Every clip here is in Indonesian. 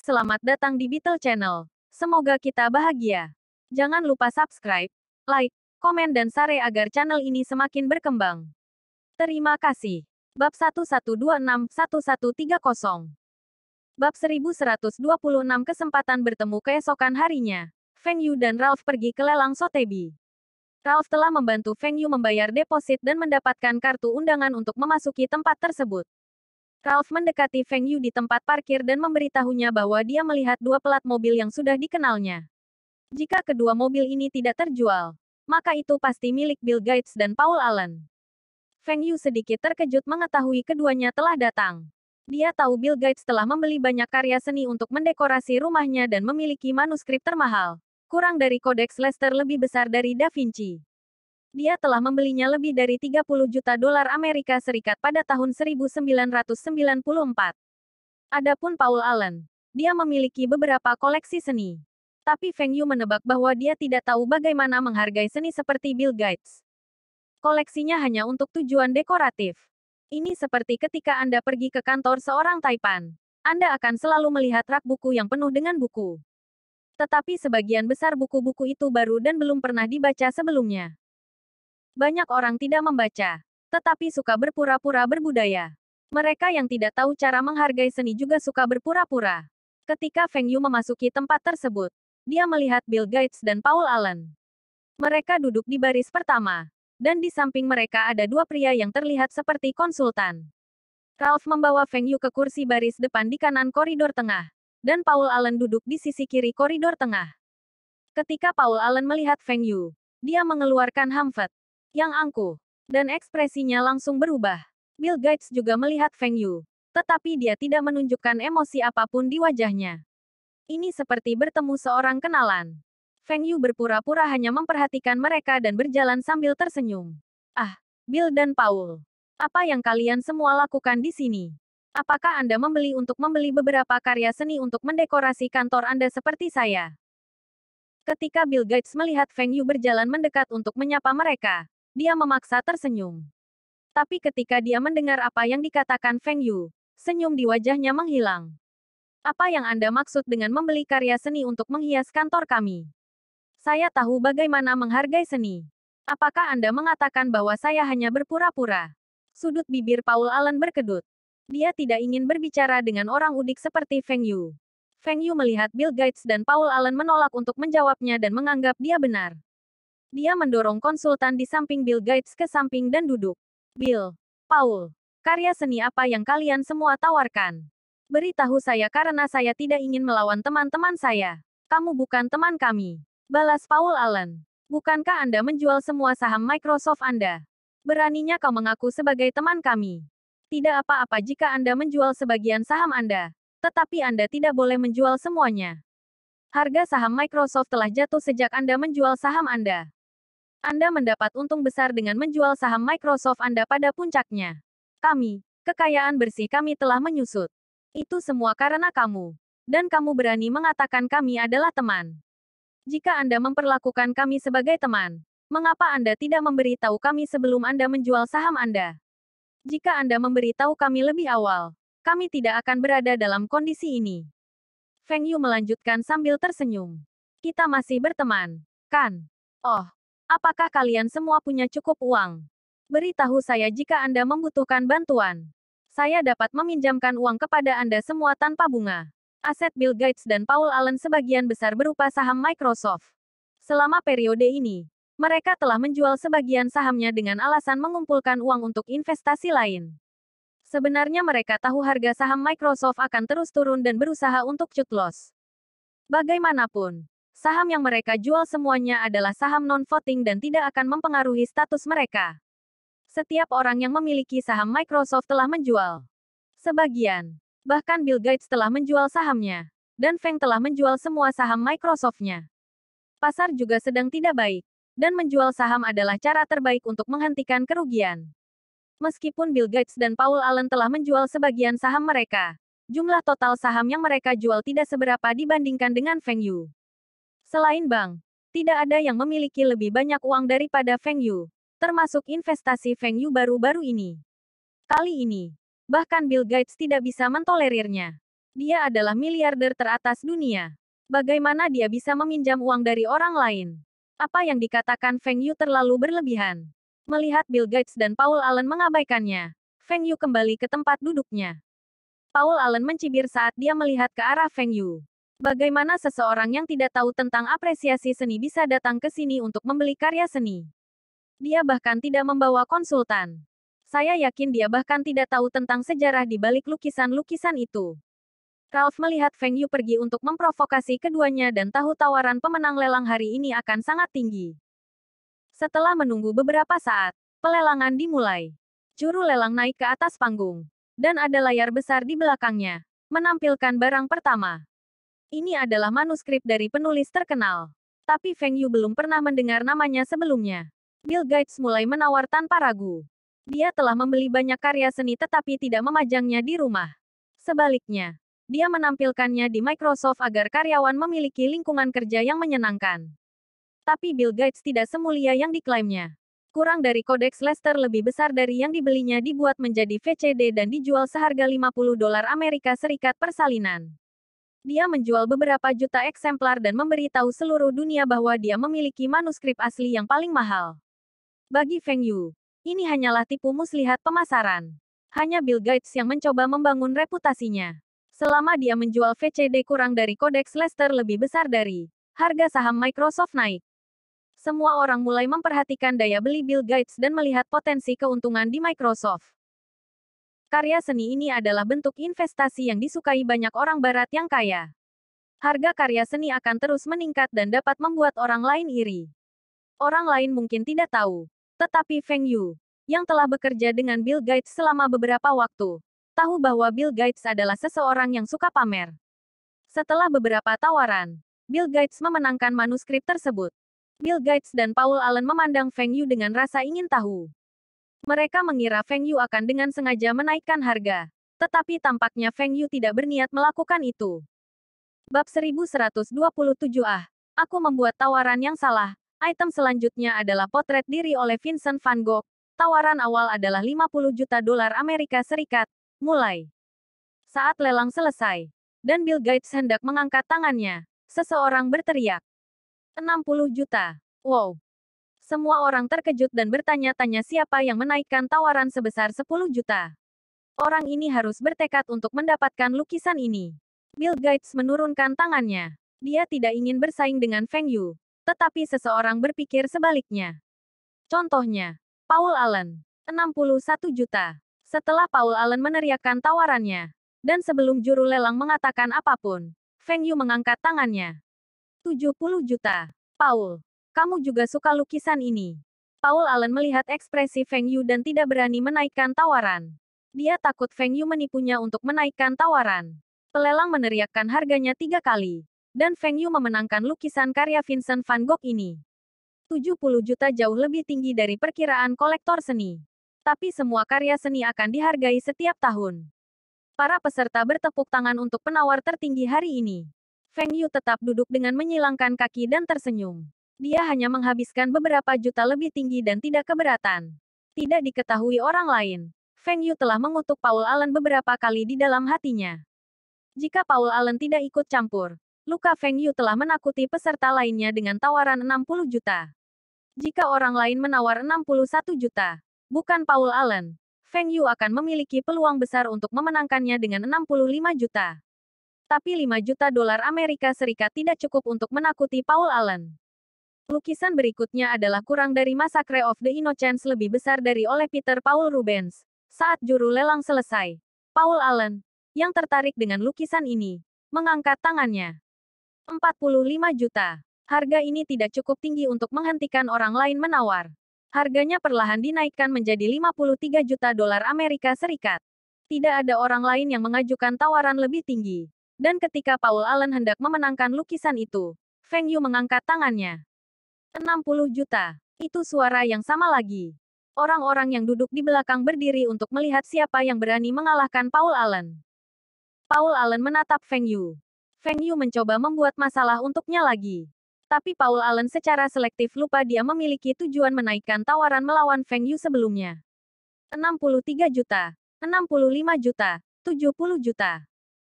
selamat datang di Beetle Channel. Semoga kita bahagia. Jangan lupa subscribe, like, komen dan share agar channel ini semakin berkembang. Terima kasih. Bab 1126-1130. Bab 1126 kesempatan bertemu keesokan harinya. Feng Yu dan Ralph pergi ke lelang Sotheby. Ralph telah membantu Feng Yu membayar deposit dan mendapatkan kartu undangan untuk memasuki tempat tersebut. Ralph mendekati Feng Yu di tempat parkir dan memberitahunya bahwa dia melihat dua pelat mobil yang sudah dikenalnya. Jika kedua mobil ini tidak terjual, maka itu pasti milik Bill Gates dan Paul Allen. Feng Yu sedikit terkejut mengetahui keduanya telah datang. Dia tahu Bill Gates telah membeli banyak karya seni untuk mendekorasi rumahnya dan memiliki manuskrip termahal, kurang dari Codex Leicester lebih besar dari Da Vinci. Dia telah membelinya lebih dari 30 juta dolar Amerika Serikat pada tahun 1994. Adapun Paul Allen, dia memiliki beberapa koleksi seni. Tapi Feng Yu menebak bahwa dia tidak tahu bagaimana menghargai seni seperti Bill Gates. Koleksinya hanya untuk tujuan dekoratif. Ini seperti ketika Anda pergi ke kantor seorang taipan. Anda akan selalu melihat rak buku yang penuh dengan buku. Tetapi sebagian besar buku-buku itu baru dan belum pernah dibaca sebelumnya. Banyak orang tidak membaca, tetapi suka berpura-pura berbudaya. Mereka yang tidak tahu cara menghargai seni juga suka berpura-pura. Ketika Feng Yu memasuki tempat tersebut, dia melihat Bill Gates dan Paul Allen. Mereka duduk di baris pertama, dan di samping mereka ada dua pria yang terlihat seperti konsultan. Ralph membawa Feng Yu ke kursi baris depan di kanan koridor tengah, dan Paul Allen duduk di sisi kiri koridor tengah. Ketika Paul Allen melihat Feng Yu, dia mengeluarkan hamfet yang angkuh, dan ekspresinya langsung berubah. Bill Gates juga melihat Feng Yu, tetapi dia tidak menunjukkan emosi apapun di wajahnya. Ini seperti bertemu seorang kenalan. Feng Yu berpura-pura hanya memperhatikan mereka dan berjalan sambil tersenyum. Ah, Bill dan Paul. Apa yang kalian semua lakukan di sini? Apakah Anda membeli untuk membeli beberapa karya seni untuk mendekorasi kantor Anda seperti saya? Ketika Bill Gates melihat Feng Yu berjalan mendekat untuk menyapa mereka, dia memaksa tersenyum. Tapi ketika dia mendengar apa yang dikatakan Feng Yu, senyum di wajahnya menghilang. Apa yang Anda maksud dengan membeli karya seni untuk menghias kantor kami? Saya tahu bagaimana menghargai seni. Apakah Anda mengatakan bahwa saya hanya berpura-pura? Sudut bibir Paul Allen berkedut. Dia tidak ingin berbicara dengan orang udik seperti Feng Yu. Feng Yu melihat Bill Gates dan Paul Allen menolak untuk menjawabnya dan menganggap dia benar. Dia mendorong konsultan di samping Bill Gates ke samping dan duduk. Bill, Paul, karya seni apa yang kalian semua tawarkan? Beritahu saya karena saya tidak ingin melawan teman-teman saya. Kamu bukan teman kami. Balas Paul Allen. Bukankah Anda menjual semua saham Microsoft Anda? Beraninya kau mengaku sebagai teman kami. Tidak apa-apa jika Anda menjual sebagian saham Anda. Tetapi Anda tidak boleh menjual semuanya. Harga saham Microsoft telah jatuh sejak Anda menjual saham Anda. Anda mendapat untung besar dengan menjual saham Microsoft Anda pada puncaknya. Kekayaan bersih kami telah menyusut. Itu semua karena kamu. Dan kamu berani mengatakan kami adalah teman. Jika Anda memperlakukan kami sebagai teman, mengapa Anda tidak memberitahu kami sebelum Anda menjual saham Anda? Jika Anda memberitahu kami lebih awal, kami tidak akan berada dalam kondisi ini. Feng Yu melanjutkan sambil tersenyum. Kita masih berteman, kan? Oh. Apakah kalian semua punya cukup uang? Beritahu saya jika Anda membutuhkan bantuan. Saya dapat meminjamkan uang kepada Anda semua tanpa bunga. Aset Bill Gates dan Paul Allen sebagian besar berupa saham Microsoft. Selama periode ini, mereka telah menjual sebagian sahamnya dengan alasan mengumpulkan uang untuk investasi lain. Sebenarnya mereka tahu harga saham Microsoft akan terus turun dan berusaha untuk cut loss. Bagaimanapun, saham yang mereka jual semuanya adalah saham non-voting dan tidak akan mempengaruhi status mereka. Setiap orang yang memiliki saham Microsoft telah menjual sebagian. Bahkan Bill Gates telah menjual sahamnya. Dan Feng telah menjual semua saham Microsoft-nya. Pasar juga sedang tidak baik. Dan menjual saham adalah cara terbaik untuk menghentikan kerugian. Meskipun Bill Gates dan Paul Allen telah menjual sebagian saham mereka, jumlah total saham yang mereka jual tidak seberapa dibandingkan dengan Feng Yu. Selain bank, tidak ada yang memiliki lebih banyak uang daripada Feng Yu, termasuk investasi Feng Yu baru-baru ini. Kali ini, bahkan Bill Gates tidak bisa mentolerirnya. Dia adalah miliarder teratas dunia. Bagaimana dia bisa meminjam uang dari orang lain? Apa yang dikatakan Feng Yu terlalu berlebihan. Melihat Bill Gates dan Paul Allen mengabaikannya, Feng Yu kembali ke tempat duduknya. Paul Allen mencibir saat dia melihat ke arah Feng Yu. Bagaimana seseorang yang tidak tahu tentang apresiasi seni bisa datang ke sini untuk membeli karya seni? Dia bahkan tidak membawa konsultan. Saya yakin dia bahkan tidak tahu tentang sejarah di balik lukisan-lukisan itu. Ralph melihat Feng Yu pergi untuk memprovokasi keduanya dan tahu tawaran pemenang lelang hari ini akan sangat tinggi. Setelah menunggu beberapa saat, pelelangan dimulai. Juru lelang naik ke atas panggung. Dan ada layar besar di belakangnya, menampilkan barang pertama. Ini adalah manuskrip dari penulis terkenal. Tapi Feng Yu belum pernah mendengar namanya sebelumnya. Bill Gates mulai menawar tanpa ragu. Dia telah membeli banyak karya seni tetapi tidak memajangnya di rumah. Sebaliknya, dia menampilkannya di Microsoft agar karyawan memiliki lingkungan kerja yang menyenangkan. Tapi Bill Gates tidak semulia yang diklaimnya. Kurang dari kodeks Lester lebih besar dari yang dibelinya dibuat menjadi VCD dan dijual seharga $50 Amerika Serikat per salinan. Dia menjual beberapa juta eksemplar dan memberitahu seluruh dunia bahwa dia memiliki manuskrip asli yang paling mahal. Bagi Feng Yu, ini hanyalah tipu muslihat pemasaran. Hanya Bill Gates yang mencoba membangun reputasinya. Selama dia menjual VCD kurang dari kodeks Lester lebih besar dari harga saham Microsoft naik. Semua orang mulai memperhatikan daya beli Bill Gates dan melihat potensi keuntungan di Microsoft. Karya seni ini adalah bentuk investasi yang disukai banyak orang barat yang kaya. Harga karya seni akan terus meningkat dan dapat membuat orang lain iri. Orang lain mungkin tidak tahu, tetapi Feng Yu, yang telah bekerja dengan Bill Gates selama beberapa waktu, tahu bahwa Bill Gates adalah seseorang yang suka pamer. Setelah beberapa tawaran, Bill Gates memenangkan manuskrip tersebut. Bill Gates dan Paul Allen memandang Feng Yu dengan rasa ingin tahu. Mereka mengira Feng Yu akan dengan sengaja menaikkan harga. Tetapi tampaknya Feng Yu tidak berniat melakukan itu. Bab 1127 Aku membuat tawaran yang salah. Item selanjutnya adalah potret diri oleh Vincent van Gogh. Tawaran awal adalah $50 juta Amerika Serikat. Mulai. Saat lelang selesai, dan Bill Gates hendak mengangkat tangannya, seseorang berteriak. 60 juta. Wow. Semua orang terkejut dan bertanya-tanya siapa yang menaikkan tawaran sebesar 10 juta. Orang ini harus bertekad untuk mendapatkan lukisan ini. Bill Gates menurunkan tangannya. Dia tidak ingin bersaing dengan Feng Yu. Tetapi seseorang berpikir sebaliknya. Contohnya, Paul Allen. 61 juta. Setelah Paul Allen meneriakkan tawarannya. Dan sebelum juru lelang mengatakan apapun, Feng Yu mengangkat tangannya. 70 juta. Paul, kamu juga suka lukisan ini. Paul Allen melihat ekspresi Feng Yu dan tidak berani menaikkan tawaran. Dia takut Feng Yu menipunya untuk menaikkan tawaran. Pelelang meneriakkan harganya 3 kali. Dan Feng Yu memenangkan lukisan karya Vincent van Gogh ini. 70 juta jauh lebih tinggi dari perkiraan kolektor seni. Tapi semua karya seni akan dihargai setiap tahun. Para peserta bertepuk tangan untuk penawar tertinggi hari ini. Feng Yu tetap duduk dengan menyilangkan kaki dan tersenyum. Dia hanya menghabiskan beberapa juta lebih tinggi dan tidak keberatan. Tidak diketahui orang lain. Feng Yu telah mengutuk Paul Allen beberapa kali di dalam hatinya. Jika Paul Allen tidak ikut campur, luka Feng Yu telah menakuti peserta lainnya dengan tawaran 60 juta. Jika orang lain menawar 61 juta, bukan Paul Allen, Feng Yu akan memiliki peluang besar untuk memenangkannya dengan 65 juta. Tapi $5 juta Amerika Serikat tidak cukup untuk menakuti Paul Allen. Lukisan berikutnya adalah kurang dari Massacre of the Innocents lebih besar dari oleh Peter Paul Rubens. Saat juru lelang selesai, Paul Allen, yang tertarik dengan lukisan ini, mengangkat tangannya. 45 juta. Harga ini tidak cukup tinggi untuk menghentikan orang lain menawar. Harganya perlahan dinaikkan menjadi $53 juta Amerika Serikat. Tidak ada orang lain yang mengajukan tawaran lebih tinggi. Dan ketika Paul Allen hendak memenangkan lukisan itu, Feng Yu mengangkat tangannya. 60 juta. Itu suara yang sama lagi. Orang-orang yang duduk di belakang berdiri untuk melihat siapa yang berani mengalahkan Paul Allen. Paul Allen menatap Feng Yu. Feng Yu mencoba membuat masalah untuknya lagi. Tapi Paul Allen secara selektif lupa dia memiliki tujuan menaikkan tawaran melawan Feng Yu sebelumnya. 63 juta. 65 juta. 70 juta.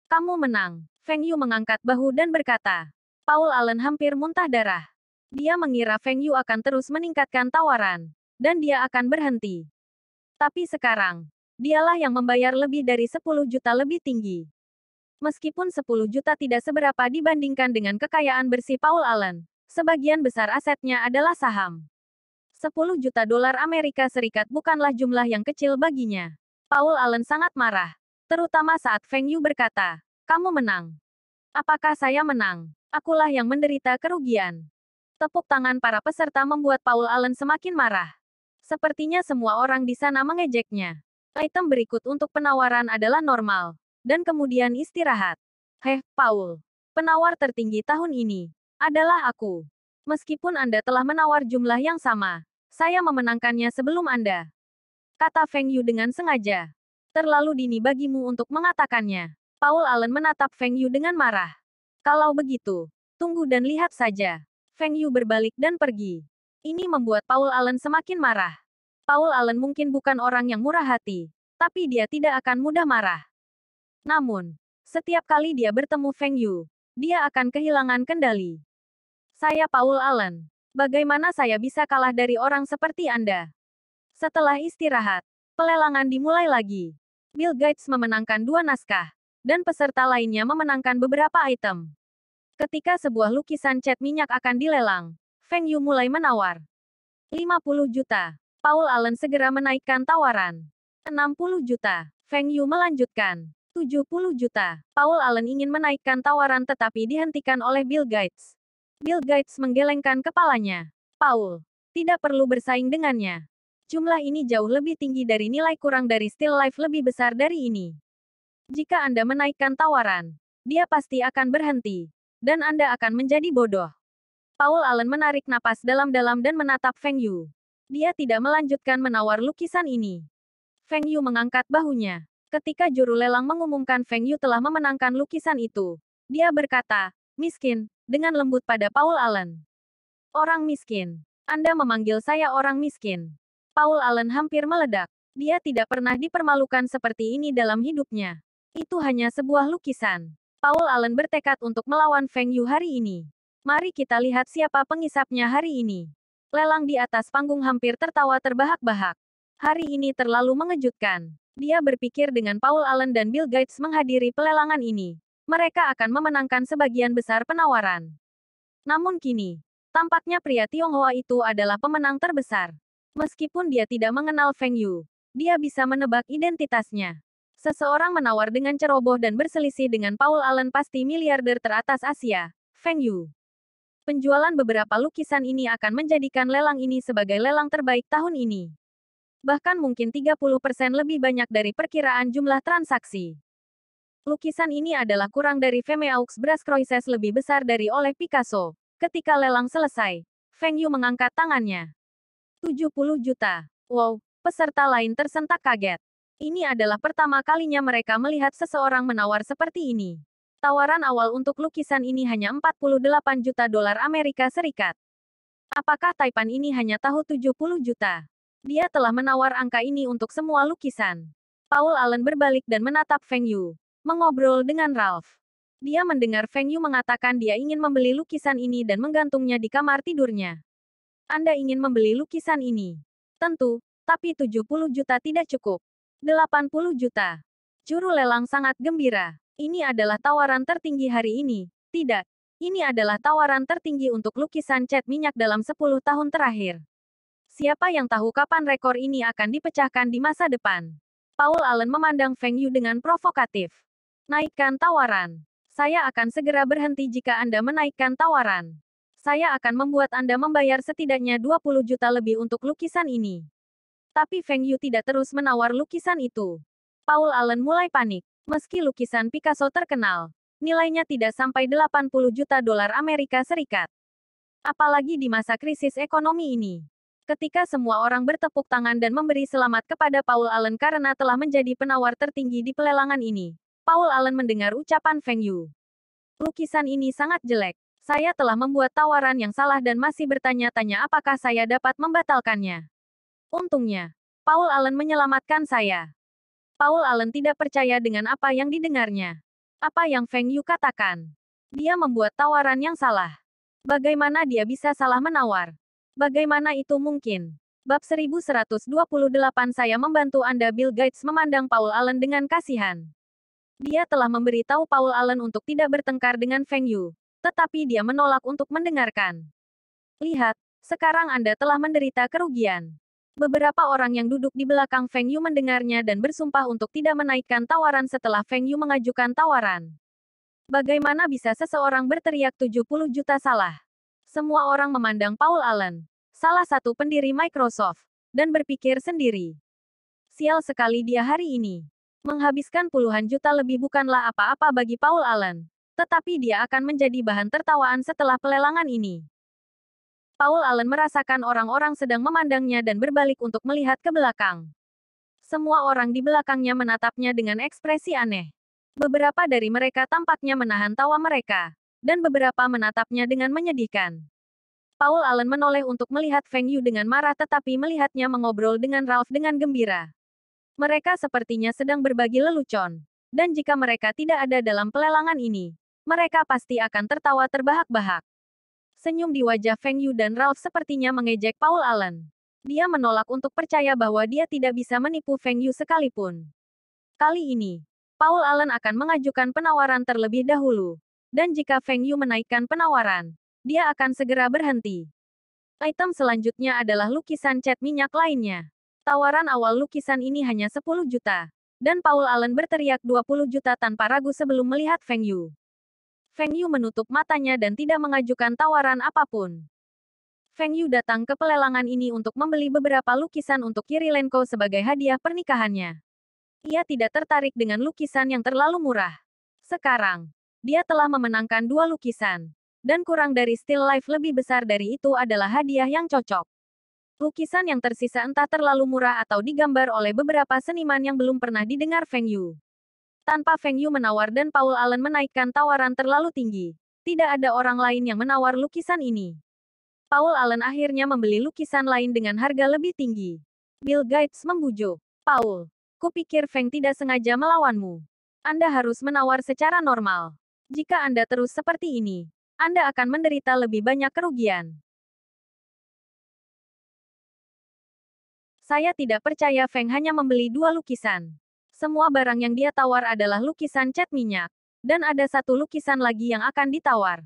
Kamu menang. Feng Yu mengangkat bahu dan berkata. Paul Allen hampir muntah darah. Dia mengira Feng Yu akan terus meningkatkan tawaran. Dan dia akan berhenti. Tapi sekarang, dialah yang membayar lebih dari 10 juta lebih tinggi. Meskipun 10 juta tidak seberapa dibandingkan dengan kekayaan bersih Paul Allen, sebagian besar asetnya adalah saham. 10 juta dolar Amerika Serikat bukanlah jumlah yang kecil baginya. Paul Allen sangat marah. Terutama saat Feng Yu berkata, kamu menang. Apakah saya menang? Akulah yang menderita kerugian. Tepuk tangan para peserta membuat Paul Allen semakin marah. Sepertinya semua orang di sana mengejeknya. Item berikut untuk penawaran adalah normal. Dan kemudian istirahat. Heh, Paul. Penawar tertinggi tahun ini adalah aku. Meskipun Anda telah menawar jumlah yang sama, saya memenangkannya sebelum Anda. Kata Feng Yu dengan sengaja. Terlalu dini bagimu untuk mengatakannya. Paul Allen menatap Feng Yu dengan marah. Kalau begitu, tunggu dan lihat saja. Feng Yu berbalik dan pergi. Ini membuat Paul Allen semakin marah. Paul Allen mungkin bukan orang yang murah hati, tapi dia tidak akan mudah marah. Namun, setiap kali dia bertemu Feng Yu, dia akan kehilangan kendali. Saya Paul Allen. Bagaimana saya bisa kalah dari orang seperti Anda? Setelah istirahat, pelelangan dimulai lagi. Bill Gates memenangkan 2 naskah, dan peserta lainnya memenangkan beberapa item. Ketika sebuah lukisan cat minyak akan dilelang, Feng Yu mulai menawar. 50 juta. Paul Allen segera menaikkan tawaran. 60 juta. Feng Yu melanjutkan. 70 juta. Paul Allen ingin menaikkan tawaran tetapi dihentikan oleh Bill Gates. Bill Gates menggelengkan kepalanya. Paul, tidak perlu bersaing dengannya. Jumlah ini jauh lebih tinggi dari nilai kurang dari Still Life lebih besar dari ini. Jika Anda menaikkan tawaran, dia pasti akan berhenti. Dan Anda akan menjadi bodoh. Paul Allen menarik napas dalam-dalam dan menatap Feng Yu. Dia tidak melanjutkan menawar lukisan ini. Feng Yu mengangkat bahunya. Ketika juru lelang mengumumkan Feng Yu telah memenangkan lukisan itu, dia berkata, miskin, dengan lembut pada Paul Allen. Orang miskin. Anda memanggil saya orang miskin. Paul Allen hampir meledak. Dia tidak pernah dipermalukan seperti ini dalam hidupnya. Itu hanya sebuah lukisan. Paul Allen bertekad untuk melawan Feng Yu hari ini. Mari kita lihat siapa pengisapnya hari ini. Lelang di atas panggung hampir tertawa terbahak-bahak. Hari ini terlalu mengejutkan. Dia berpikir dengan Paul Allen dan Bill Gates menghadiri pelelangan ini. Mereka akan memenangkan sebagian besar penawaran. Namun kini, tampaknya pria Tionghoa itu adalah pemenang terbesar. Meskipun dia tidak mengenal Feng Yu, dia bisa menebak identitasnya. Seseorang menawar dengan ceroboh dan berselisih dengan Paul Allen pasti miliarder teratas Asia, Feng Yu. Penjualan beberapa lukisan ini akan menjadikan lelang ini sebagai lelang terbaik tahun ini. Bahkan mungkin 30% lebih banyak dari perkiraan jumlah transaksi. Lukisan ini adalah kurang dari Femeaux Bras Croises lebih besar dari oleh Picasso. Ketika lelang selesai, Feng Yu mengangkat tangannya. 70 juta. Wow, peserta lain tersentak kaget. Ini adalah pertama kalinya mereka melihat seseorang menawar seperti ini. Tawaran awal untuk lukisan ini hanya 48 juta dolar Amerika Serikat. Apakah Taipan ini hanya tahu 70 juta? Dia telah menawar angka ini untuk semua lukisan. Paul Allen berbalik dan menatap Feng Yu. Mengobrol dengan Ralph. Dia mendengar Feng Yu mengatakan dia ingin membeli lukisan ini dan menggantungnya di kamar tidurnya. Anda ingin membeli lukisan ini? Tentu, tapi 70 juta tidak cukup. 80 juta. Juru lelang sangat gembira. Ini adalah tawaran tertinggi hari ini. Tidak. Ini adalah tawaran tertinggi untuk lukisan cat minyak dalam 10 tahun terakhir. Siapa yang tahu kapan rekor ini akan dipecahkan di masa depan? Paul Allen memandang Feng Yu dengan provokatif. Naikkan tawaran. Saya akan segera berhenti jika Anda menaikkan tawaran. Saya akan membuat Anda membayar setidaknya 20 juta lebih untuk lukisan ini. Tapi Feng Yu tidak terus menawar lukisan itu. Paul Allen mulai panik. Meski lukisan Picasso terkenal, nilainya tidak sampai 80 juta dolar Amerika Serikat. Apalagi di masa krisis ekonomi ini. Ketika semua orang bertepuk tangan dan memberi selamat kepada Paul Allen karena telah menjadi penawar tertinggi di pelelangan ini, Paul Allen mendengar ucapan Feng Yu. Lukisan ini sangat jelek. Saya telah membuat tawaran yang salah dan masih bertanya-tanya apakah saya dapat membatalkannya. Untungnya, Paul Allen menyelamatkan saya. Paul Allen tidak percaya dengan apa yang didengarnya. Apa yang Feng Yu katakan? Dia membuat tawaran yang salah. Bagaimana dia bisa salah menawar? Bagaimana itu mungkin? Bab 1128 saya membantu Anda. Bill Gates memandang Paul Allen dengan kasihan. Dia telah memberitahu Paul Allen untuk tidak bertengkar dengan Feng Yu. Tetapi dia menolak untuk mendengarkan. Lihat, sekarang Anda telah menderita kerugian. Beberapa orang yang duduk di belakang Feng Yu mendengarnya dan bersumpah untuk tidak menaikkan tawaran setelah Feng Yu mengajukan tawaran. Bagaimana bisa seseorang berteriak 70 juta salah? Semua orang memandang Paul Allen, salah satu pendiri Microsoft, dan berpikir sendiri. Sial sekali dia hari ini. Menghabiskan puluhan juta lebih bukanlah apa-apa bagi Paul Allen. Tetapi dia akan menjadi bahan tertawaan setelah pelelangan ini. Paul Allen merasakan orang-orang sedang memandangnya dan berbalik untuk melihat ke belakang. Semua orang di belakangnya menatapnya dengan ekspresi aneh. Beberapa dari mereka tampaknya menahan tawa mereka, dan beberapa menatapnya dengan menyedihkan. Paul Allen menoleh untuk melihat Feng Yu dengan marah tetapi melihatnya mengobrol dengan Ralph dengan gembira. Mereka sepertinya sedang berbagi lelucon. Dan jika mereka tidak ada dalam pelelangan ini, mereka pasti akan tertawa terbahak-bahak. Senyum di wajah Feng Yu dan Ralph sepertinya mengejek Paul Allen. Dia menolak untuk percaya bahwa dia tidak bisa menipu Feng Yu sekalipun. Kali ini, Paul Allen akan mengajukan penawaran terlebih dahulu. Dan jika Feng Yu menaikkan penawaran, dia akan segera berhenti. Item selanjutnya adalah lukisan cat minyak lainnya. Tawaran awal lukisan ini hanya 10 juta. Dan Paul Allen berteriak 20 juta tanpa ragu sebelum melihat Feng Yu. Feng Yu menutup matanya dan tidak mengajukan tawaran apapun. Feng Yu datang ke pelelangan ini untuk membeli beberapa lukisan untuk Kirilenko sebagai hadiah pernikahannya. Ia tidak tertarik dengan lukisan yang terlalu murah. Sekarang, dia telah memenangkan 2 lukisan. Dan kurang dari still life lebih besar dari itu adalah hadiah yang cocok. Lukisan yang tersisa entah terlalu murah atau digambar oleh beberapa seniman yang belum pernah didengar Feng Yu. Tanpa Feng Yu menawar dan Paul Allen menaikkan tawaran terlalu tinggi, tidak ada orang lain yang menawar lukisan ini. Paul Allen akhirnya membeli lukisan lain dengan harga lebih tinggi. Bill Gates membujuk. Paul, kupikir Feng tidak sengaja melawanmu. Anda harus menawar secara normal. Jika Anda terus seperti ini, Anda akan menderita lebih banyak kerugian. Saya tidak percaya Feng hanya membeli 2 lukisan. Semua barang yang dia tawar adalah lukisan cat minyak. Dan ada 1 lukisan lagi yang akan ditawar.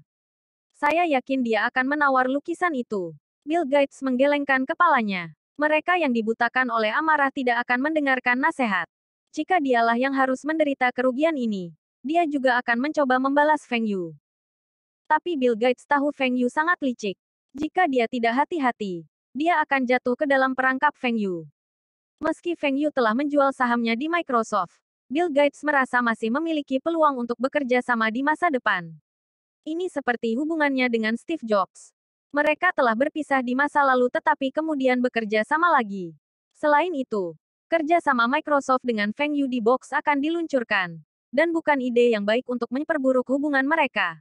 Saya yakin dia akan menawar lukisan itu. Bill Gates menggelengkan kepalanya. Mereka yang dibutakan oleh amarah tidak akan mendengarkan nasihat. Jika dialah yang harus menderita kerugian ini, dia juga akan mencoba membalas Feng Yu. Tapi Bill Gates tahu Feng Yu sangat licik. Jika dia tidak hati-hati, dia akan jatuh ke dalam perangkap Feng Yu. Meski Feng Yu telah menjual sahamnya di Microsoft, Bill Gates merasa masih memiliki peluang untuk bekerja sama di masa depan. Ini seperti hubungannya dengan Steve Jobs. Mereka telah berpisah di masa lalu tetapi kemudian bekerja sama lagi. Selain itu, kerja sama Microsoft dengan Feng Yu di box akan diluncurkan. Dan bukan ide yang baik untuk memperburuk hubungan mereka.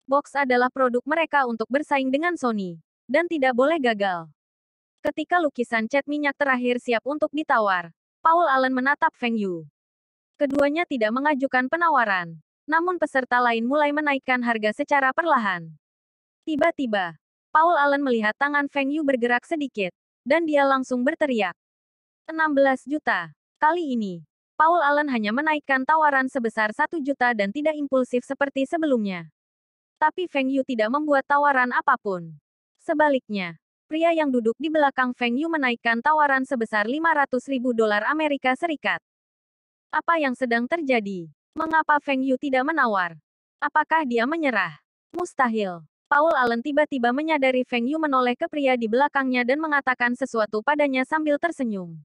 Box adalah produk mereka untuk bersaing dengan Sony. Dan tidak boleh gagal. Ketika lukisan cat minyak terakhir siap untuk ditawar, Paul Allen menatap Feng Yu. Keduanya tidak mengajukan penawaran. Namun peserta lain mulai menaikkan harga secara perlahan. Tiba-tiba, Paul Allen melihat tangan Feng Yu bergerak sedikit. Dan dia langsung berteriak. 16 juta. Kali ini, Paul Allen hanya menaikkan tawaran sebesar 1 juta dan tidak impulsif seperti sebelumnya. Tapi Feng Yu tidak membuat tawaran apapun. Sebaliknya, pria yang duduk di belakang Feng Yu menaikkan tawaran sebesar 500.000 dolar Amerika Serikat. Apa yang sedang terjadi? Mengapa Feng Yu tidak menawar? Apakah dia menyerah? Mustahil. Paul Allen tiba-tiba menyadari Feng Yu menoleh ke pria di belakangnya dan mengatakan sesuatu padanya sambil tersenyum.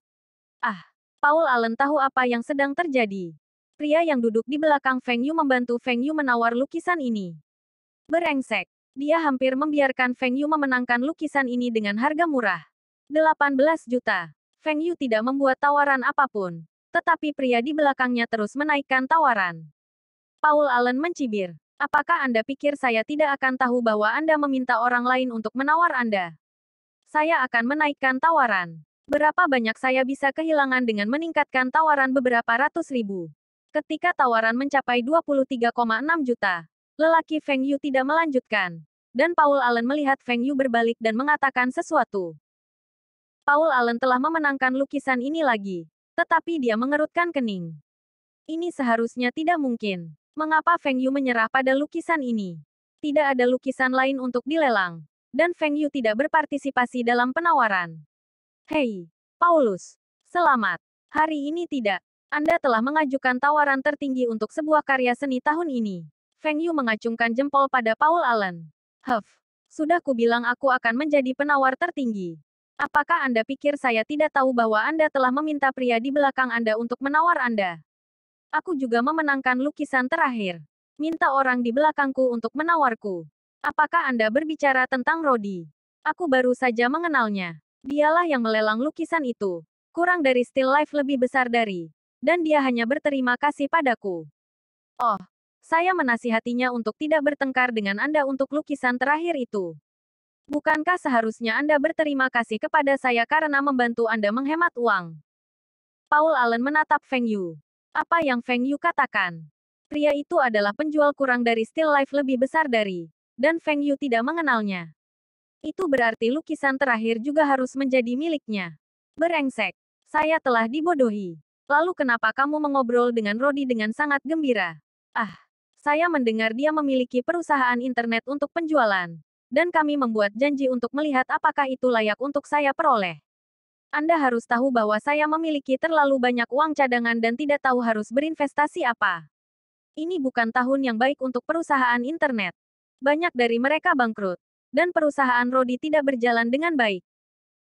Ah, Paul Allen tahu apa yang sedang terjadi. Pria yang duduk di belakang Feng Yu membantu Feng Yu menawar lukisan ini. Berengsek. Dia hampir membiarkan Feng Yu memenangkan lukisan ini dengan harga murah. 18 juta. Feng Yu tidak membuat tawaran apapun. Tetapi pria di belakangnya terus menaikkan tawaran. Paul Allen mencibir. Apakah Anda pikir saya tidak akan tahu bahwa Anda meminta orang lain untuk menawar Anda? Saya akan menaikkan tawaran. Berapa banyak saya bisa kehilangan dengan meningkatkan tawaran beberapa ratus ribu? Ketika tawaran mencapai 23,6 juta, lelaki Feng Yu tidak melanjutkan. Dan Paul Allen melihat Feng Yu berbalik dan mengatakan sesuatu. Paul Allen telah memenangkan lukisan ini lagi. Tetapi dia mengerutkan kening. Ini seharusnya tidak mungkin. Mengapa Feng Yu menyerah pada lukisan ini? Tidak ada lukisan lain untuk dilelang. Dan Feng Yu tidak berpartisipasi dalam penawaran. Hei, Paulus. Selamat. Hari ini tidak. Anda telah mengajukan tawaran tertinggi untuk sebuah karya seni tahun ini. Feng Yu mengacungkan jempol pada Paul Allen. Sudah kubilang aku akan menjadi penawar tertinggi. Apakah Anda pikir saya tidak tahu bahwa Anda telah meminta pria di belakang Anda untuk menawar Anda? Aku juga memenangkan lukisan terakhir. Minta orang di belakangku untuk menawarku. Apakah Anda berbicara tentang Rodi? Aku baru saja mengenalnya. Dialah yang melelang lukisan itu. Kurang dari still life lebih besar dari. Dan dia hanya berterima kasih padaku. Oh, saya menasihatinya untuk tidak bertengkar dengan Anda untuk lukisan terakhir itu. Bukankah seharusnya Anda berterima kasih kepada saya karena membantu Anda menghemat uang? Paul Allen menatap Feng Yu. Apa yang Feng Yu katakan? Pria itu adalah penjual kurang dari still life lebih besar dari. Dan Feng Yu tidak mengenalnya. Itu berarti lukisan terakhir juga harus menjadi miliknya. Berengsek. Saya telah dibodohi. Lalu kenapa kamu mengobrol dengan Rodi dengan sangat gembira? Saya mendengar dia memiliki perusahaan internet untuk penjualan. Dan kami membuat janji untuk melihat apakah itu layak untuk saya peroleh. Anda harus tahu bahwa saya memiliki terlalu banyak uang cadangan dan tidak tahu harus berinvestasi apa. Ini bukan tahun yang baik untuk perusahaan internet. Banyak dari mereka bangkrut. Dan perusahaan Rodi tidak berjalan dengan baik.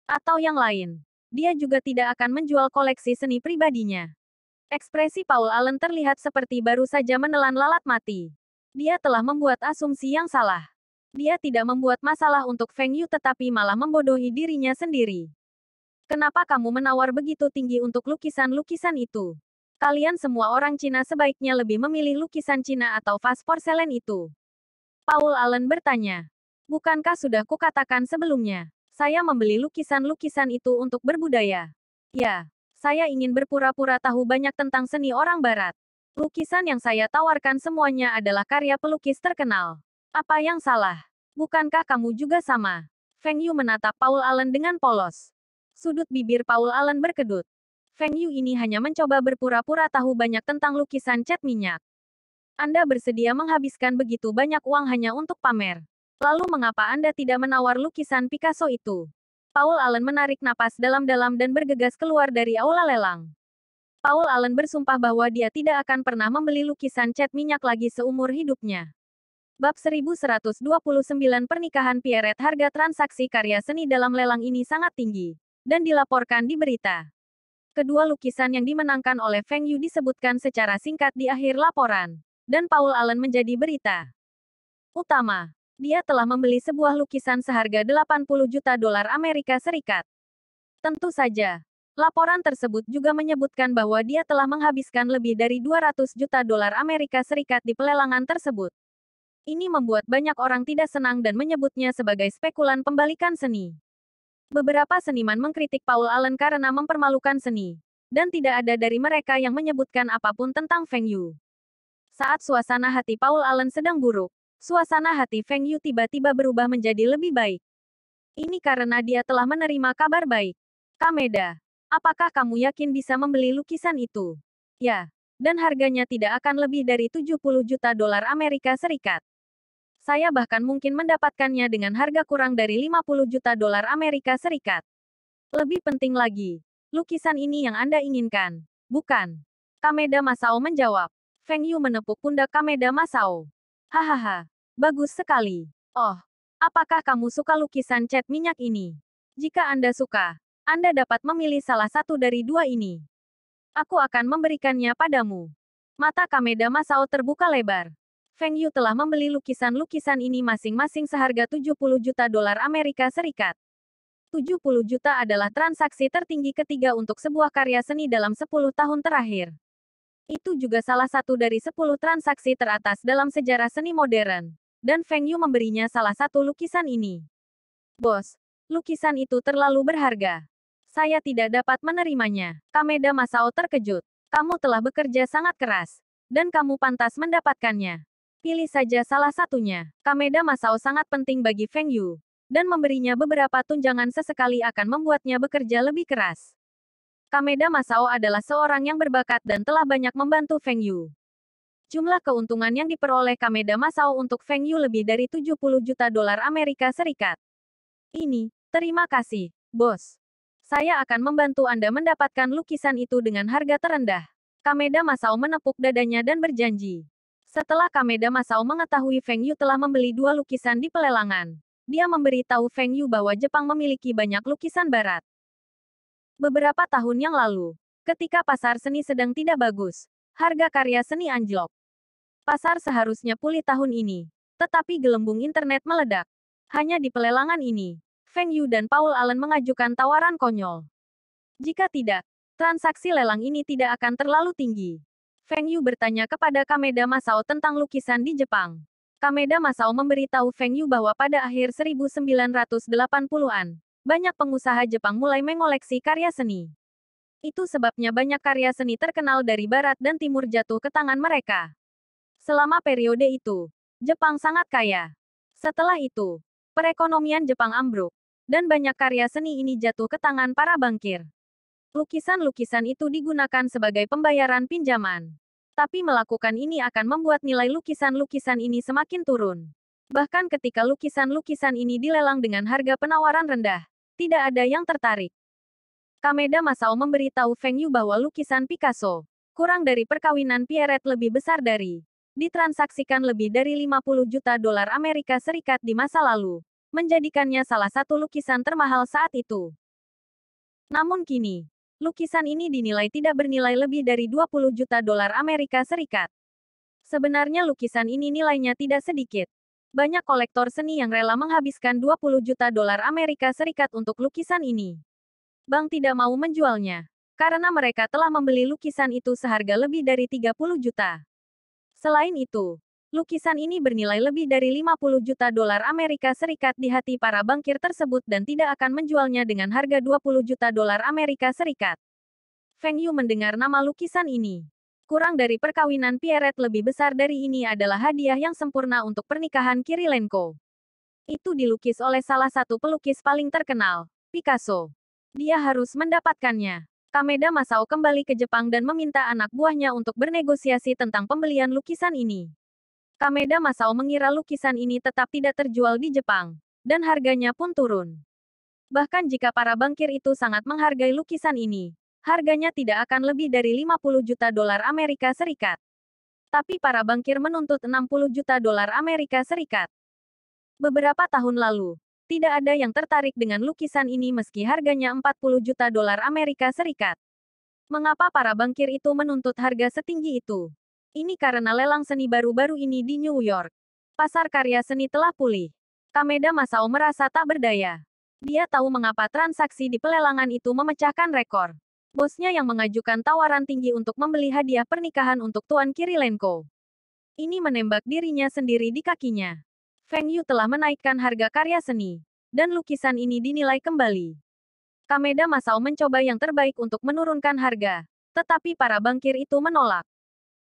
Atau yang lain. Dia juga tidak akan menjual koleksi seni pribadinya. Ekspresi Paul Allen terlihat seperti baru saja menelan lalat mati. Dia telah membuat asumsi yang salah. Dia tidak membuat masalah untuk Feng Yu tetapi malah membodohi dirinya sendiri. Kenapa kamu menawar begitu tinggi untuk lukisan-lukisan itu? Kalian semua orang Cina sebaiknya lebih memilih lukisan Cina atau vas porselen itu. Paul Allen bertanya. Bukankah sudah kukatakan sebelumnya? Saya membeli lukisan-lukisan itu untuk berbudaya. Ya, saya ingin berpura-pura tahu banyak tentang seni orang barat. Lukisan yang saya tawarkan semuanya adalah karya pelukis terkenal. Apa yang salah? Bukankah kamu juga sama? Feng Yu menatap Paul Allen dengan polos. Sudut bibir Paul Allen berkedut. Feng Yu ini hanya mencoba berpura-pura tahu banyak tentang lukisan cat minyak. Anda bersedia menghabiskan begitu banyak uang hanya untuk pamer. Lalu mengapa Anda tidak menawar lukisan Picasso itu? Paul Allen menarik napas dalam-dalam dan bergegas keluar dari aula lelang. Paul Allen bersumpah bahwa dia tidak akan pernah membeli lukisan cat minyak lagi seumur hidupnya. Bab 1129 Pernikahan Pierret. Harga transaksi karya seni dalam lelang ini sangat tinggi. Dan dilaporkan di berita. Kedua lukisan yang dimenangkan oleh Feng Yu disebutkan secara singkat di akhir laporan. Dan Paul Allen menjadi berita utama. Dia telah membeli sebuah lukisan seharga 80 juta dolar Amerika Serikat. Tentu saja. Laporan tersebut juga menyebutkan bahwa dia telah menghabiskan lebih dari 200 juta dolar Amerika Serikat di pelelangan tersebut. Ini membuat banyak orang tidak senang dan menyebutnya sebagai spekulan pembalikan seni. Beberapa seniman mengkritik Paul Allen karena mempermalukan seni. Dan tidak ada dari mereka yang menyebutkan apapun tentang Feng Yu. Saat suasana hati Paul Allen sedang buruk, suasana hati Feng Yu tiba-tiba berubah menjadi lebih baik. Ini karena dia telah menerima kabar baik. Kameda, apakah kamu yakin bisa membeli lukisan itu? Ya, dan harganya tidak akan lebih dari 70 juta dolar Amerika Serikat. Saya bahkan mungkin mendapatkannya dengan harga kurang dari 50 juta dolar Amerika Serikat. Lebih penting lagi, lukisan ini yang Anda inginkan, bukan? Kameda Masao menjawab. Feng Yu menepuk pundak Kameda Masao. Hahaha, bagus sekali. Oh, apakah kamu suka lukisan cat minyak ini? Jika Anda suka, Anda dapat memilih salah satu dari dua ini. Aku akan memberikannya padamu. Mata Kameda Masao terbuka lebar. Feng Yu telah membeli lukisan-lukisan ini masing-masing seharga 70 juta dolar Amerika Serikat. 70 juta adalah transaksi tertinggi ketiga untuk sebuah karya seni dalam 10 tahun terakhir. Itu juga salah satu dari 10 transaksi teratas dalam sejarah seni modern. Dan Feng Yu memberinya salah satu lukisan ini. Bos, lukisan itu terlalu berharga. Saya tidak dapat menerimanya. Kameda Masao terkejut. Kamu telah bekerja sangat keras, dan kamu pantas mendapatkannya. Pilih saja salah satunya. Kameda Masao sangat penting bagi Feng Yu, dan memberinya beberapa tunjangan sesekali akan membuatnya bekerja lebih keras. Kameda Masao adalah seorang yang berbakat dan telah banyak membantu Feng Yu. Jumlah keuntungan yang diperoleh Kameda Masao untuk Feng Yu lebih dari 70 juta dolar Amerika Serikat. Ini, terima kasih, bos. Saya akan membantu Anda mendapatkan lukisan itu dengan harga terendah. Kameda Masao menepuk dadanya dan berjanji. Setelah Kameda Masao mengetahui Feng Yu telah membeli 2 lukisan di pelelangan, dia memberitahu Feng Yu bahwa Jepang memiliki banyak lukisan barat. Beberapa tahun yang lalu, ketika pasar seni sedang tidak bagus, harga karya seni anjlok. Pasar seharusnya pulih tahun ini, tetapi gelembung internet meledak. Hanya di pelelangan ini, Feng Yu dan Paul Allen mengajukan tawaran konyol. Jika tidak, transaksi lelang ini tidak akan terlalu tinggi. Feng Yu bertanya kepada Kameda Masao tentang lukisan di Jepang. Kameda Masao memberitahu Feng Yu bahwa pada akhir 1980-an, banyak pengusaha Jepang mulai mengoleksi karya seni. Itu sebabnya banyak karya seni terkenal dari barat dan timur jatuh ke tangan mereka. Selama periode itu, Jepang sangat kaya. Setelah itu, perekonomian Jepang ambruk, dan banyak karya seni ini jatuh ke tangan para bankir. Lukisan-lukisan itu digunakan sebagai pembayaran pinjaman. Tapi melakukan ini akan membuat nilai lukisan-lukisan ini semakin turun. Bahkan ketika lukisan-lukisan ini dilelang dengan harga penawaran rendah, tidak ada yang tertarik. Kameda Masao memberitahu Feng Yu bahwa lukisan Picasso, kurang dari perkawinan Pierrette lebih besar dari ditransaksikan lebih dari 50 juta dolar Amerika Serikat di masa lalu, menjadikannya salah satu lukisan termahal saat itu. Namun kini, lukisan ini dinilai tidak bernilai lebih dari 20 juta dolar Amerika Serikat. Sebenarnya lukisan ini nilainya tidak sedikit. Banyak kolektor seni yang rela menghabiskan 20 juta dolar Amerika Serikat untuk lukisan ini. Bank tidak mau menjualnya, karena mereka telah membeli lukisan itu seharga lebih dari 30 juta. Selain itu, lukisan ini bernilai lebih dari 50 juta dolar Amerika Serikat di hati para bankir tersebut dan tidak akan menjualnya dengan harga 20 juta dolar Amerika Serikat. Feng Yu mendengar nama lukisan ini. Kurang dari perkawinan Pierrette lebih besar dari ini adalah hadiah yang sempurna untuk pernikahan Kirilenko. Itu dilukis oleh salah satu pelukis paling terkenal, Picasso. Dia harus mendapatkannya. Kameda Masao kembali ke Jepang dan meminta anak buahnya untuk bernegosiasi tentang pembelian lukisan ini. Kameda Masao mengira lukisan ini tetap tidak terjual di Jepang, dan harganya pun turun. Bahkan jika para bankir itu sangat menghargai lukisan ini, harganya tidak akan lebih dari 50 juta dolar Amerika Serikat. Tapi para bankir menuntut 60 juta dolar Amerika Serikat. Beberapa tahun lalu, tidak ada yang tertarik dengan lukisan ini meski harganya 40 juta dolar Amerika Serikat. Mengapa para bankir itu menuntut harga setinggi itu? Ini karena lelang seni baru-baru ini di New York. Pasar karya seni telah pulih. Kameda Masao merasa tak berdaya. Dia tahu mengapa transaksi di pelelangan itu memecahkan rekor. Bosnya yang mengajukan tawaran tinggi untuk membeli hadiah pernikahan untuk Tuan Kirilenko. Ini menembak dirinya sendiri di kakinya. Feng Yu telah menaikkan harga karya seni, dan lukisan ini dinilai kembali. Kameda Masao mencoba yang terbaik untuk menurunkan harga, tetapi para bankir itu menolak.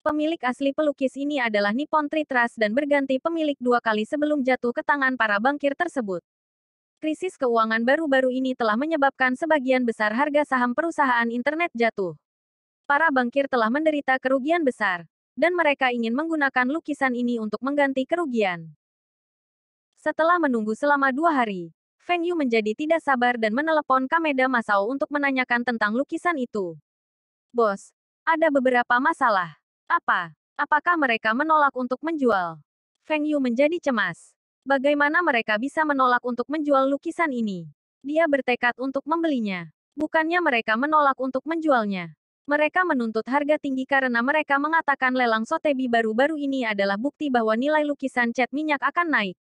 Pemilik asli pelukis ini adalah Nippon Tree Trust dan berganti pemilik 2 kali sebelum jatuh ke tangan para bankir tersebut. Krisis keuangan baru-baru ini telah menyebabkan sebagian besar harga saham perusahaan internet jatuh. Para bankir telah menderita kerugian besar, dan mereka ingin menggunakan lukisan ini untuk mengganti kerugian. Setelah menunggu selama 2 hari, Feng Yu menjadi tidak sabar dan menelepon Kameda Masao untuk menanyakan tentang lukisan itu. Bos, ada beberapa masalah. Apa? Apakah mereka menolak untuk menjual? Feng Yu menjadi cemas. Bagaimana mereka bisa menolak untuk menjual lukisan ini? Dia bertekad untuk membelinya. Bukannya mereka menolak untuk menjualnya. Mereka menuntut harga tinggi karena mereka mengatakan lelang Sotheby's baru-baru ini adalah bukti bahwa nilai lukisan cat minyak akan naik.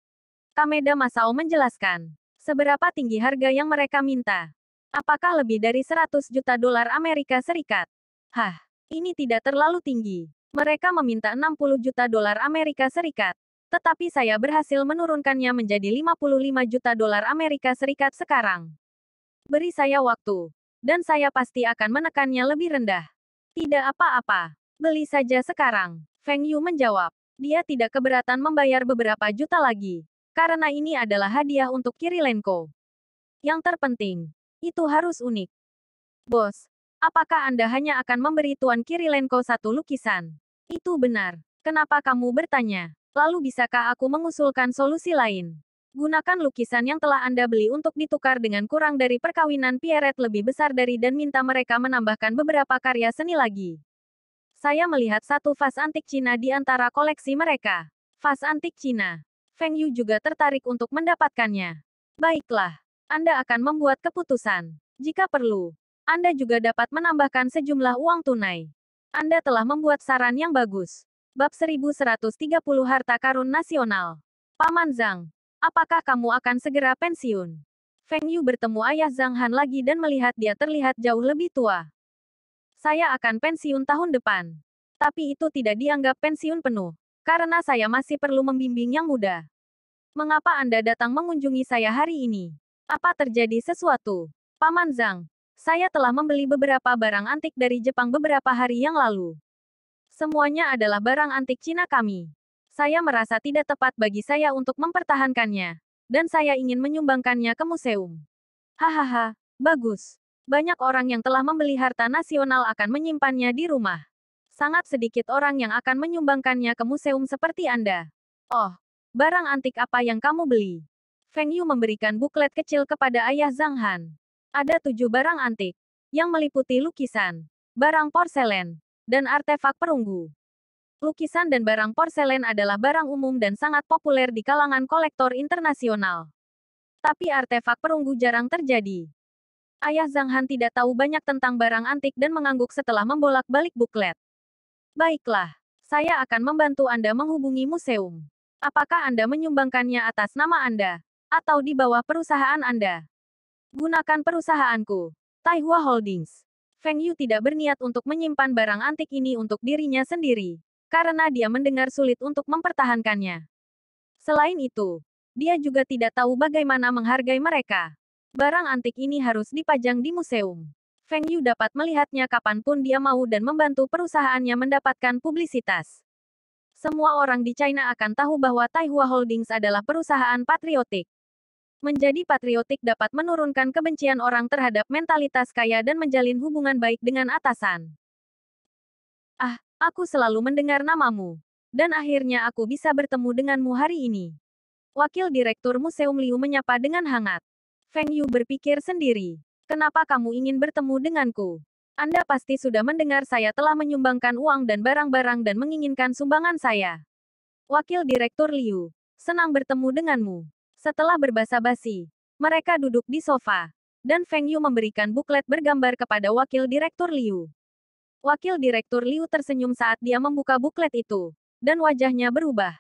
Kameda Masao menjelaskan. Seberapa tinggi harga yang mereka minta? Apakah lebih dari 100 juta dolar Amerika Serikat? Hah, ini tidak terlalu tinggi. Mereka meminta 60 juta dolar Amerika Serikat. Tetapi saya berhasil menurunkannya menjadi 55 juta dolar Amerika Serikat sekarang. Beri saya waktu, dan saya pasti akan menekannya lebih rendah. Tidak apa-apa. Beli saja sekarang. Feng Yu menjawab. Dia tidak keberatan membayar beberapa juta lagi. Karena ini adalah hadiah untuk Kirilenko. Yang terpenting, itu harus unik. Bos, apakah Anda hanya akan memberi Tuan Kirilenko satu lukisan? Itu benar. Kenapa kamu bertanya? Lalu bisakah aku mengusulkan solusi lain? Gunakan lukisan yang telah Anda beli untuk ditukar dengan kurang dari perkawinan Pierret lebih besar dari dan minta mereka menambahkan beberapa karya seni lagi. Saya melihat satu vas antik Cina di antara koleksi mereka. Vas antik Cina. Feng Yu juga tertarik untuk mendapatkannya. Baiklah, Anda akan membuat keputusan. Jika perlu, Anda juga dapat menambahkan sejumlah uang tunai. Anda telah membuat saran yang bagus. Bab 1130 Harta Karun Nasional. Paman Zhang, apakah kamu akan segera pensiun? Feng Yu bertemu ayah Zhang Han lagi dan melihat dia terlihat jauh lebih tua. Saya akan pensiun tahun depan. Tapi itu tidak dianggap pensiun penuh. Karena saya masih perlu membimbing yang muda. Mengapa Anda datang mengunjungi saya hari ini? Apa terjadi sesuatu? Paman Zhang, saya telah membeli beberapa barang antik dari Jepang beberapa hari yang lalu. Semuanya adalah barang antik Cina kami. Saya merasa tidak tepat bagi saya untuk mempertahankannya. Dan saya ingin menyumbangkannya ke museum. Hahaha, bagus. Banyak orang yang telah membeli harta nasional akan menyimpannya di rumah. Sangat sedikit orang yang akan menyumbangkannya ke museum seperti Anda. Oh, barang antik apa yang kamu beli? Feng Yu memberikan buklet kecil kepada ayah Zhang Han. Ada 7 barang antik, yang meliputi lukisan, barang porselen, dan artefak perunggu. Lukisan dan barang porselen adalah barang umum dan sangat populer di kalangan kolektor internasional. Tapi artefak perunggu jarang terjadi. Ayah Zhang Han tidak tahu banyak tentang barang antik dan mengangguk setelah membolak-balik buklet. Baiklah, saya akan membantu Anda menghubungi museum. Apakah Anda menyumbangkannya atas nama Anda? Atau di bawah perusahaan Anda? Gunakan perusahaanku, Taihua Holdings. Feng Yu tidak berniat untuk menyimpan barang antik ini untuk dirinya sendiri. Karena dia mendengar sulit untuk mempertahankannya. Selain itu, dia juga tidak tahu bagaimana menghargai mereka. Barang antik ini harus dipajang di museum. Feng Yu dapat melihatnya kapanpun dia mau dan membantu perusahaannya mendapatkan publisitas. Semua orang di China akan tahu bahwa Taihua Holdings adalah perusahaan patriotik. Menjadi patriotik dapat menurunkan kebencian orang terhadap mentalitas kaya dan menjalin hubungan baik dengan atasan. Ah, aku selalu mendengar namamu. Dan akhirnya aku bisa bertemu denganmu hari ini. Wakil Direktur Museum Liu menyapa dengan hangat. Feng Yu berpikir sendiri. Kenapa kamu ingin bertemu denganku? Anda pasti sudah mendengar saya telah menyumbangkan uang dan barang-barang dan menginginkan sumbangan saya. Wakil Direktur Liu, senang bertemu denganmu. Setelah berbasa-basi, mereka duduk di sofa. Dan Feng Yu memberikan buklet bergambar kepada Wakil Direktur Liu. Wakil Direktur Liu tersenyum saat dia membuka buklet itu. Dan wajahnya berubah.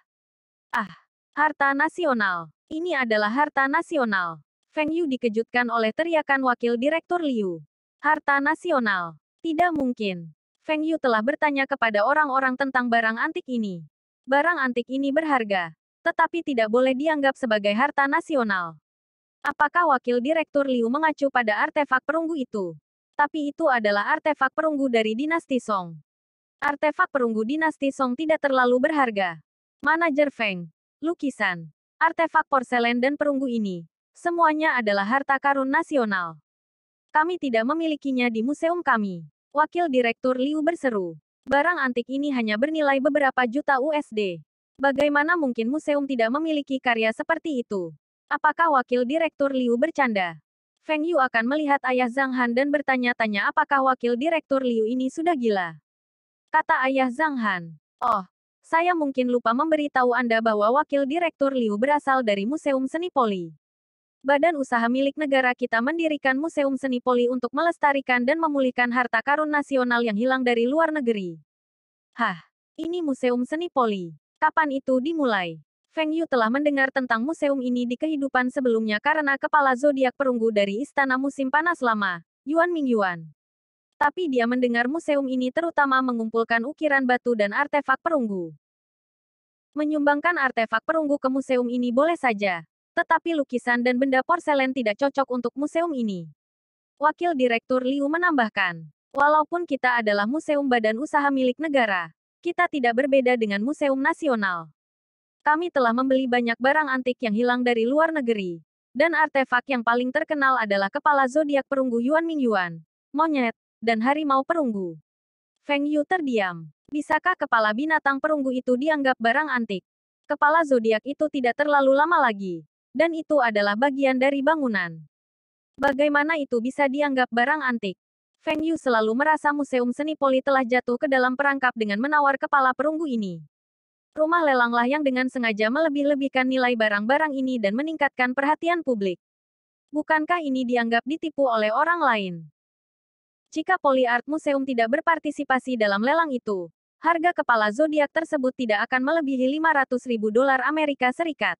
Ah, harta nasional. Ini adalah harta nasional. Feng Yu dikejutkan oleh teriakan Wakil Direktur Liu. Harta nasional. Tidak mungkin. Feng Yu telah bertanya kepada orang-orang tentang barang antik ini. Barang antik ini berharga. Tetapi tidak boleh dianggap sebagai harta nasional. Apakah Wakil Direktur Liu mengacu pada artefak perunggu itu? Tapi itu adalah artefak perunggu dari dinasti Song. Artefak perunggu dinasti Song tidak terlalu berharga. Manajer Feng. Lukisan. Artefak porselen dan perunggu ini. Semuanya adalah harta karun nasional. Kami tidak memilikinya di museum kami. Wakil Direktur Liu berseru. Barang antik ini hanya bernilai beberapa juta USD. Bagaimana mungkin museum tidak memiliki karya seperti itu? Apakah Wakil Direktur Liu bercanda? Feng Yu akan melihat ayah Zhang Han dan bertanya-tanya apakah Wakil Direktur Liu ini sudah gila. Kata ayah Zhang Han. Oh, saya mungkin lupa memberitahu Anda bahwa Wakil Direktur Liu berasal dari Museum Seni Poli. Badan usaha milik negara kita mendirikan Museum Seni Poli untuk melestarikan dan memulihkan harta karun nasional yang hilang dari luar negeri. Hah, ini Museum Seni Poli. Kapan itu dimulai? Feng Yu telah mendengar tentang museum ini di kehidupan sebelumnya karena kepala zodiak perunggu dari Istana Musim Panas Lama, Yuan Mingyuan. Tapi dia mendengar museum ini terutama mengumpulkan ukiran batu dan artefak perunggu. Menyumbangkan artefak perunggu ke museum ini boleh saja. Tetapi lukisan dan benda porselen tidak cocok untuk museum ini. Wakil Direktur Liu menambahkan. Walaupun kita adalah museum badan usaha milik negara, kita tidak berbeda dengan museum nasional. Kami telah membeli banyak barang antik yang hilang dari luar negeri. Dan artefak yang paling terkenal adalah kepala zodiak perunggu Yuan Mingyuan, monyet, dan harimau perunggu. Feng Yu terdiam. Bisakah kepala binatang perunggu itu dianggap barang antik? Kepala zodiak itu tidak terlalu lama lagi. Dan itu adalah bagian dari bangunan. Bagaimana itu bisa dianggap barang antik? Feng Yu selalu merasa Museum Seni Poli telah jatuh ke dalam perangkap dengan menawar kepala perunggu ini. Rumah lelanglah yang dengan sengaja melebih-lebihkan nilai barang-barang ini dan meningkatkan perhatian publik. Bukankah ini dianggap ditipu oleh orang lain? Jika Poly Art Museum tidak berpartisipasi dalam lelang itu, harga kepala zodiak tersebut tidak akan melebihi 500.000 dolar Amerika Serikat.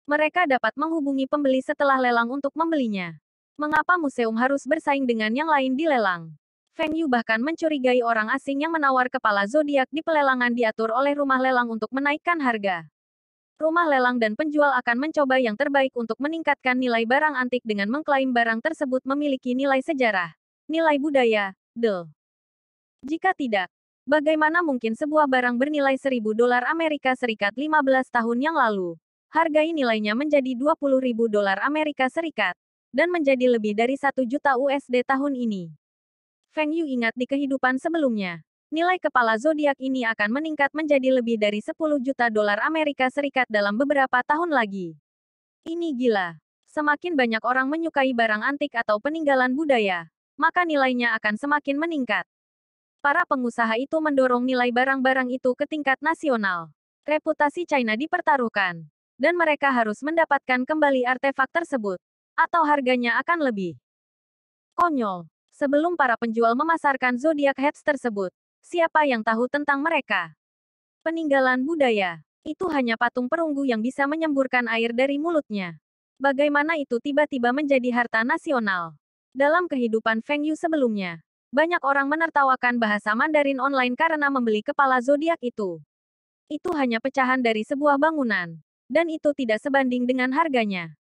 Mereka dapat menghubungi pembeli setelah lelang untuk membelinya. Mengapa museum harus bersaing dengan yang lain di lelang? Feng Yu bahkan mencurigai orang asing yang menawar kepala zodiak di pelelangan diatur oleh rumah lelang untuk menaikkan harga. Rumah lelang dan penjual akan mencoba yang terbaik untuk meningkatkan nilai barang antik dengan mengklaim barang tersebut memiliki nilai sejarah, nilai budaya, Jika tidak, bagaimana mungkin sebuah barang bernilai 1.000 dolar Amerika Serikat 15 tahun yang lalu, hargai nilainya menjadi 20.000 dolar Amerika Serikat, dan menjadi lebih dari 1 juta USD tahun ini? Feng Yu ingat di kehidupan sebelumnya, nilai kepala zodiak ini akan meningkat menjadi lebih dari 10 juta dolar Amerika Serikat dalam beberapa tahun lagi. Ini gila. Semakin banyak orang menyukai barang antik atau peninggalan budaya, maka nilainya akan semakin meningkat. Para pengusaha itu mendorong nilai barang-barang itu ke tingkat nasional. Reputasi China dipertaruhkan, dan mereka harus mendapatkan kembali artefak tersebut, atau harganya akan lebih konyol. Sebelum para penjual memasarkan zodiak heads tersebut, siapa yang tahu tentang mereka? Peninggalan budaya. Itu hanya patung perunggu yang bisa menyemburkan air dari mulutnya. Bagaimana itu tiba-tiba menjadi harta nasional? Dalam kehidupan Feng Yu sebelumnya, banyak orang menertawakan bahasa Mandarin online karena membeli kepala zodiak itu. Itu hanya pecahan dari sebuah bangunan. Dan itu tidak sebanding dengan harganya.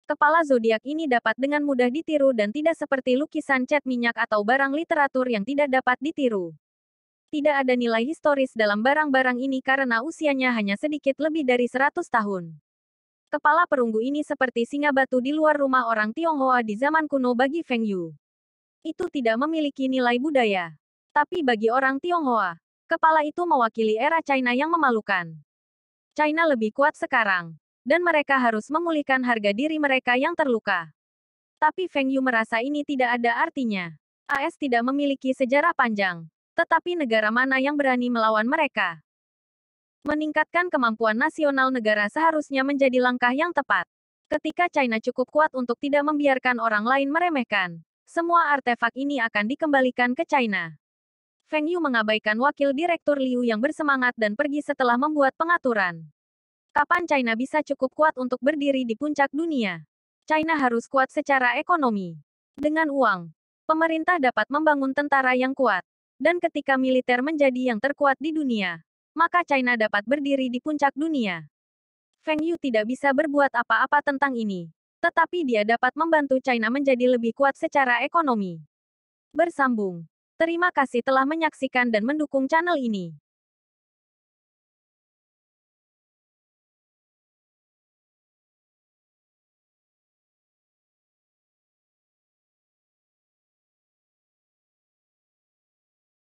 Kepala zodiak ini dapat dengan mudah ditiru dan tidak seperti lukisan cat minyak atau barang literatur yang tidak dapat ditiru. Tidak ada nilai historis dalam barang-barang ini karena usianya hanya sedikit lebih dari 100 tahun. Kepala perunggu ini seperti singa batu di luar rumah orang Tionghoa di zaman kuno bagi Feng Yu. Itu tidak memiliki nilai budaya. Tapi bagi orang Tionghoa, kepala itu mewakili era China yang memalukan. China lebih kuat sekarang. Dan mereka harus memulihkan harga diri mereka yang terluka. Tapi Feng Yu merasa ini tidak ada artinya. AS tidak memiliki sejarah panjang. Tetapi negara mana yang berani melawan mereka? Meningkatkan kemampuan nasional negara seharusnya menjadi langkah yang tepat. Ketika China cukup kuat untuk tidak membiarkan orang lain meremehkan, semua artefak ini akan dikembalikan ke China. Feng Yu mengabaikan wakil direktur Liu yang bersemangat dan pergi setelah membuat pengaturan. Kapan China bisa cukup kuat untuk berdiri di puncak dunia? China harus kuat secara ekonomi. Dengan uang, pemerintah dapat membangun tentara yang kuat. Dan ketika militer menjadi yang terkuat di dunia, maka China dapat berdiri di puncak dunia. Feng Yu tidak bisa berbuat apa-apa tentang ini. Tetapi dia dapat membantu China menjadi lebih kuat secara ekonomi. Bersambung. Terima kasih telah menyaksikan dan mendukung channel ini.